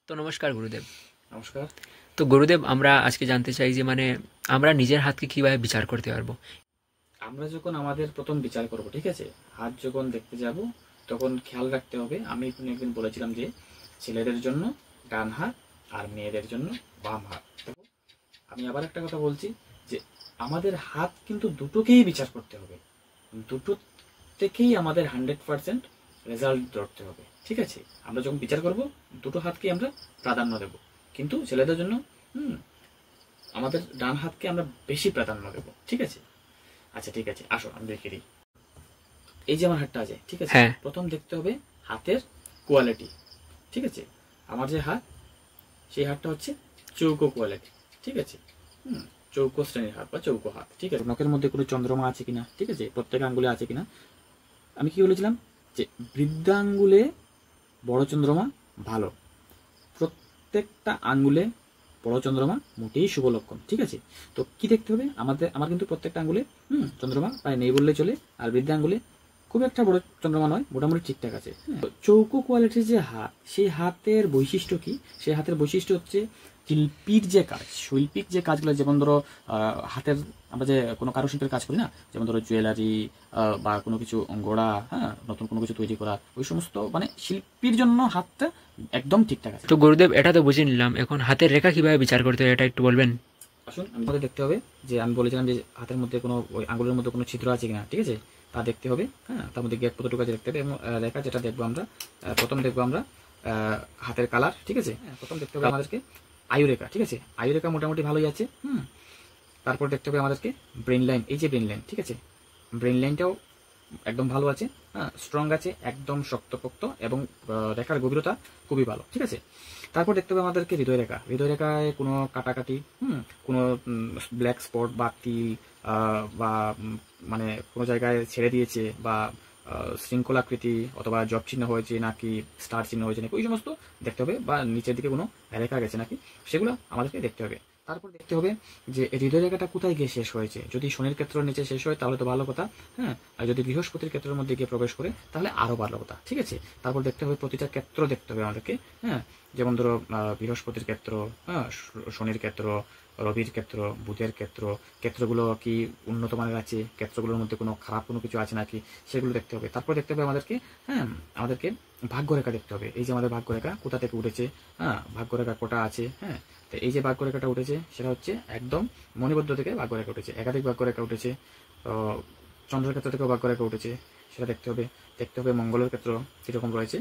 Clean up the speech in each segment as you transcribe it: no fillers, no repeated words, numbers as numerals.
তো নমস্কার গুরুদেব। নমস্কার। তো গুরুদেব, আমরা আজকে জানতে চাই যে আমরা নিজের হাতকে কিভাবে বিচার করতে পারবো। আমরা যখন আমাদের প্রথম বিচার করব, ঠিক আছে, হাত যখন দেখতে যাব তখন খেয়াল রাখতে হবে। আমি একদিন বলেছিলাম যে ছেলেদের জন্য ডান হাত আর মেয়েদের জন্য বাম হাত। দেখো, আমি আবার একটা কথা বলছি যে আমাদের হাত কিন্তু দুটোকেই বিচার করতে হবে, দুটো থেকেই আমাদের 100% রেজাল্ট ধরতে হবে, ঠিক আছে। আমরা যখন বিচার করব দুটো হাতকে আমরা প্রাধান্য দেব, কিন্তু ছেলেদের জন্য আমাদের ডান হাতকে আমরা বেশি প্রাধান্য দেব, ঠিক আছে। আচ্ছা ঠিক আছে, আসো আমি দেখে দিই। এই যে আমার হাতটা আছে, ঠিক আছে, হ্যাঁ। প্রথম দেখতে হবে হাতের কোয়ালিটি, ঠিক আছে। আমার যে হাত, সেই হাতটা হচ্ছে চৌকো কোয়ালিটি, ঠিক আছে। চৌকো শ্রেণীর হাত বা চৌকো হাত, ঠিক আছে। নখের মধ্যে কোনো চন্দ্রমা আছে কিনা, ঠিক আছে, প্রত্যেক আঙ্গুলে আছে কিনা। আমি কি বলেছিলাম যে বৃদ্ধাঙ্গুলে বড় চন্দ্রমা ভালো, প্রত্যেকটা আঙ্গুলে বড় চন্দ্রমা মোটেই শুভ লক্ষণ, ঠিক আছে। তো কি দেখতে হবে, আমার কিন্তু প্রত্যেকটা আঙ্গুলে চন্দ্রমা প্রায় নেই বললে চলে, আর বৃদ্ধা আঙ্গুলে খুব একটা বড় চন্দ্রমা নয়, মোটামুটি ঠিকঠাক আছে। চৌকো কোয়ালিটির যে হাত, সেই হাতের বৈশিষ্ট্য কি? সেই হাতের বৈশিষ্ট্য হচ্ছে শিল্পীর যে কাজ, শৈল্পিক যে কাজগুলো, যেমন ধরো হাতের আমরা যে কোনো কারুশিল্পের কাজ করি না, যেমন ধরো জুয়েলারি বা কোনো কিছু গড়া, হ্যাঁ, নতুন কোনো কিছু তৈরি করা, ওই সমস্ত মানে শিল্পীর জন্য হাতটা একদম ঠিকঠাক আছে। তো গুরুদেব, এটা তো বুঝে নিলাম, এখন হাতের রেখা কিভাবে বিচার করতে হয় এটা একটু বলবেন। আসুন, আমাদের দেখতে হবে যে আমি বলেছিলাম যে হাতের মধ্যে কোনো ওই আঙুলের মধ্যে কোনো ছিদ্র আছে কিনা, ঠিক আছে, তা দেখতে হবে। হ্যাঁ, তার মধ্যে গ্যাপ কতটুকু আছে দেখতে হবে। এবং রেখা যেটা দেখবো আমরা, প্রথম দেখবো আমরা হাতের কালার, ঠিক আছে। প্রথম দেখতে হবে আমাদেরকে আয়ুরেখা, ঠিক আছে। আয়ুরেখা মোটামুটি ভালোই আছে। তারপর দেখতে হবে আমাদেরকে ব্রেন লাইন, এই যে ব্রেন লাইন, ঠিক আছে, ব্রেন লাইনটাও একদম ভালো আছে, হ্যাঁ, স্ট্রং আছে, একদম শক্তপোক্ত, এবং রেখার গভীরতা খুবই ভালো, ঠিক আছে। তারপর দেখতে হবে আমাদেরকে হৃদয় রেখা। হৃদয় রেখায় কোনো কাটাকাটি, কোনো ব্ল্যাক স্পট বা তিল বা মানে কোনো জায়গায় ছেড়ে দিয়েছে, বা শৃঙ্খলাকৃতি অথবা জব চিহ্ন হয়েছে নাকি, স্টার চিহ্ন হয়েছে নাকি, ওই সমস্ত দেখতে হবে। বা নিচের দিকে কোনো রেখা গেছে নাকি, সেগুলো আমাদেরকে দেখতে হবে। তারপর দেখতে হবে যে হৃদয় রেখাটা কোথায় গিয়ে শেষ হয়েছে। যদি শনির ক্ষেত্রের নিচে শেষ হয় তাহলে তো ভালো কথা, হ্যাঁ। আর যদি বৃহস্পতির ক্ষেত্রের মধ্যে গিয়ে প্রবেশ করে তাহলে আরো ভালো কথা, ঠিক আছে। তারপর দেখতে হবে প্রতিটা ক্ষেত্র দেখতে হবে আমাদেরকে, হ্যাঁ। যেমন ধরো বৃহস্পতির ক্ষেত্র, হ্যাঁ, শনির ক্ষেত্র, রবির ক্ষেত্র, বুধের ক্ষেত্র, ক্ষেত্রগুলো কি উন্নত মানের আছে, ক্ষেত্রগুলোর মধ্যে কোনো খারাপ কোনো কিছু আছে নাকি, সেগুলো দেখতে হবে। তারপর দেখতে হবে আমাদেরকে, হ্যাঁ, আমাদেরকে ভাগ্যরেখা দেখতে হবে। এই যে আমাদের ভাগ্যরেখা কোথা থেকে উঠেছে, হ্যাঁ, ভাগ্যরেখা কোটা আছে, হ্যাঁ। তো এই যে ভাগ্যরেখাটা উঠেছে সেটা হচ্ছে একদম মণিবদ্ধ থেকে ভাগ্যরেখা উঠেছে, একাধিক ভাগ্যরেখা উঠেছে, চন্দ্রের ক্ষেত্র থেকেও ভাগ্যরেখা উঠেছে, সেটা দেখতে হবে। দেখতে হবে মঙ্গলের ক্ষেত্র কীরকম রয়েছে,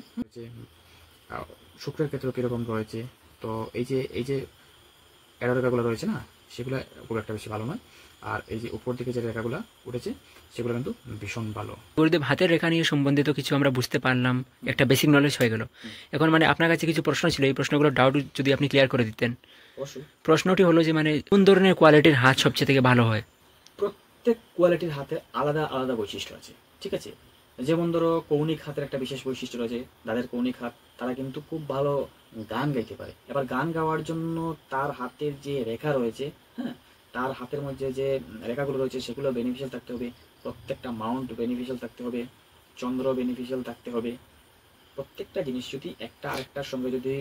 শুক্রের ক্ষেত্র কীরকম রয়েছে। তো এই যে এরো রেখাগুলো রয়েছে না, সেগুলো খুব একটা বেশি ভালো নয়। আর এই যে উপর দিকে যে রেখাগুলো উঠেছে সেগুলো কিন্তু ভীষণ ভালো। গুরুদেব, হাতের রেখা নিয়ে সম্বন্ধিত কিছু আমরা বুঝতে পারলাম, একটা বেসিক নলেজ হয়ে গেল। এখন আপনার কাছে কিছু প্রশ্ন ছিল, এই প্রশ্নগুলো ডাউট যদি আপনি ক্লিয়ার করে দিতেন। অবশ্যই। প্রশ্নটি হলো যে কোন ধরনের কোয়ালিটির হাত সবচেয়ে থেকে ভালো হয়। প্রত্যেক কোয়ালিটির হাতে আলাদা আলাদা বৈশিষ্ট্য আছে, ঠিক আছে। যেমন ধরো কৌণিক হাতের একটা বিশেষ বৈশিষ্ট্য রয়েছে, যাদের কৌণিক হাত তারা কিন্তু খুব ভালো গান গাইতে পারে। এবার গান গাওয়ার জন্য তার হাতের যে রেখা রয়েছে, হ্যাঁ, তার হাতের মধ্যে যে রেখাগুলো রয়েছে সেগুলো বেনিফিশিয়াল থাকতে হবে, প্রত্যেকটা মাউন্ট বেনিফিশিয়াল থাকতে হবে, চন্দ্র বেনিফিশিয়াল থাকতে হবে। প্রত্যেকটা জিনিস যদি একটা আরেকটার সঙ্গে যদি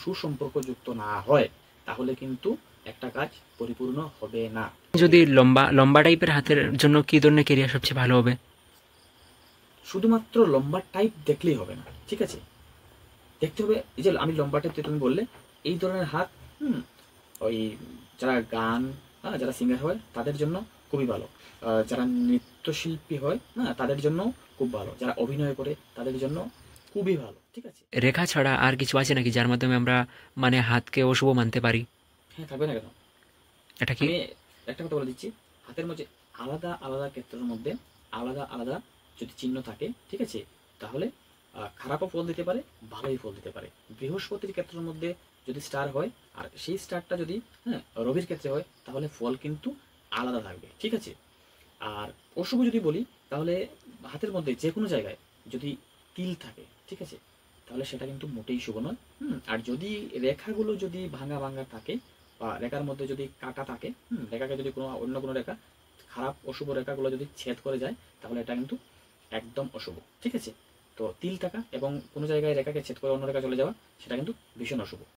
সুসম্পর্ক যুক্ত না হয় তাহলে কিন্তু একটা কাজ পরিপূর্ণ হবে না। যদি লম্বা লম্বা টাইপের হাতের জন্য কি ধরনের কেরিয়ার সবচেয়ে ভালো হবে। শুধুমাত্র লম্বা টাইপ দেখলেই হবে না, ঠিক আছে। দেখতে হবে এই যে আমি লম্বা টাইপ তুমি বললে, এই ধরনের হাত, ওই যারা গান, যারা সিঙ্গার হয় তাদের জন্য খুবই ভালো, যারা নৃত্যশিল্পী হয়, তাদের জন্য খুব ভালো, যারা অভিনয় করে তাদের জন্য খুবই ভালো, ঠিক আছে। রেখা ছাড়া আর কিছু আছে নাকি যার মাধ্যমে আমরা হাতকে অশুভ মানতে পারি। হ্যাঁ, থাকবে না কেন। এটা কি? আমি একটা কথা বলে দিচ্ছি, হাতের মধ্যে আলাদা আলাদা ক্ষেত্রের মধ্যে আলাদা আলাদা যদি চিহ্ন থাকে, ঠিক আছে, তাহলে খারাপও ফল দিতে পারে, ভালোই ফল দিতে পারে। বৃহস্পতির ক্ষেত্রের মধ্যে যদি স্টার হয়, আর সেই স্টারটা যদি, হ্যাঁ, রবির ক্ষেত্রে হয়, তাহলে ফল কিন্তু আলাদা থাকবে, ঠিক আছে। আর অশুভ যদি বলি, তাহলে হাতের মধ্যে যে কোনো জায়গায় যদি তিল থাকে, ঠিক আছে, তাহলে সেটা কিন্তু মোটেই শুভ নয়। আর যদি রেখাগুলো যদি ভাঙা ভাঙা থাকে, বা রেখার মধ্যে যদি কাটা থাকে, রেখাকে যদি কোনো অন্য কোনো রেখা, খারাপ অশুভ রেখাগুলো যদি ছেদ করে যায়, তাহলে এটা কিন্তু একদম অশুভ, ঠিক আছে। তো তিল থাকা এবং কোনো জায়গায় রেখাকে ছেদ করে অন্য রেখা চলে যাওয়া সেটা কিন্তু ভীষণ অশুভ।